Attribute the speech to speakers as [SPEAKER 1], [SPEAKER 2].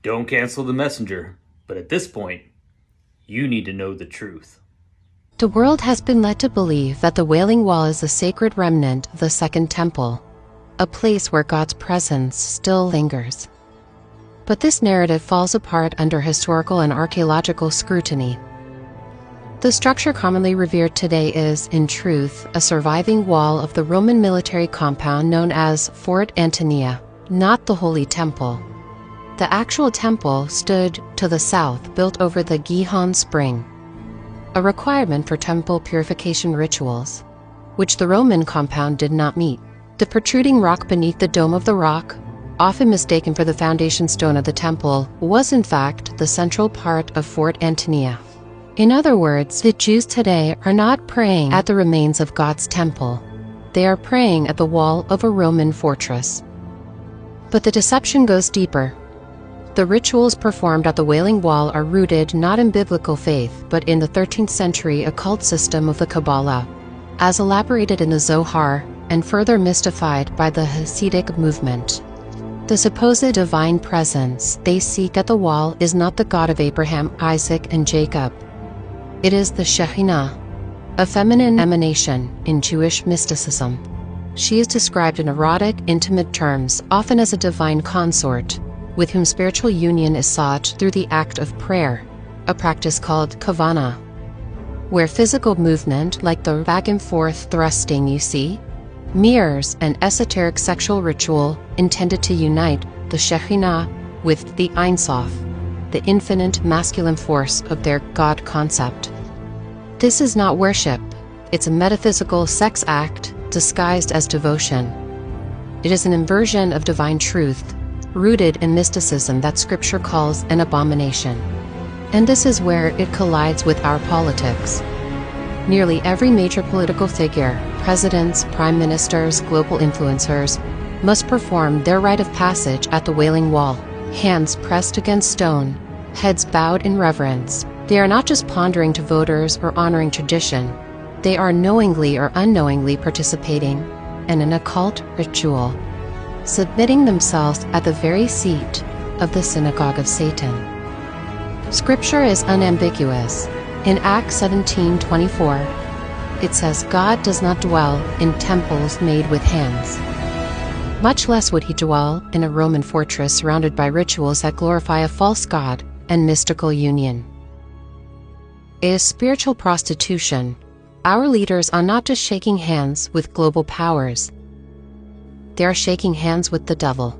[SPEAKER 1] Don't cancel the messenger, but at this point, you need to know the truth.
[SPEAKER 2] The world has been led to believe that the Wailing Wall is a sacred remnant of the Second Temple, a place where God's presence still lingers. But this narrative falls apart under historical and archaeological scrutiny. The structure commonly revered today is, in truth, a surviving wall of the Roman military compound known as Fort Antonia, not the Holy Temple. The actual temple stood to the south, built over the Gihon Spring, a requirement for temple purification rituals, which the Roman compound did not meet. The protruding rock beneath the dome of the rock, often mistaken for the foundation stone of the temple, was in fact the central part of Fort Antonia. In other words, the Jews today are not praying at the remains of God's temple. They are praying at the wall of a Roman fortress. But the deception goes deeper. The rituals performed at the Wailing Wall are rooted not in biblical faith, but in the 13th century occult system of the Kabbalah, as elaborated in the Zohar and further mystified by the Hasidic movement. The supposed divine presence they seek at the wall is not the God of Abraham, Isaac, and Jacob. It is the Shekhinah, a feminine emanation in Jewish mysticism. She is described in erotic, intimate terms, often as a divine consort, with whom spiritual union is sought through the act of prayer, a practice called kavana, where physical movement, like the back and forth thrusting you see, mirrors an esoteric sexual ritual intended to unite the Shekhinah with the Ein Sof, the infinite masculine force of their God concept. This is not worship, it's a metaphysical sex act disguised as devotion. It is an inversion of divine truth, rooted in mysticism that Scripture calls an abomination. And this is where it collides with our politics. Nearly every major political figure, presidents, prime ministers, global influencers, must perform their rite of passage at the Wailing Wall, hands pressed against stone, heads bowed in reverence. They are not just pandering to voters or honoring tradition, they are knowingly or unknowingly participating in an occult ritual, submitting themselves at the very seat of the synagogue of Satan. Scripture is unambiguous. In Acts 17:24, it says, God does not dwell in temples made with hands. Much less would he dwell in a Roman fortress surrounded by rituals that glorify a false god and mystical union. It is spiritual prostitution. Our leaders are not just shaking hands with global powers. They are shaking hands with the devil.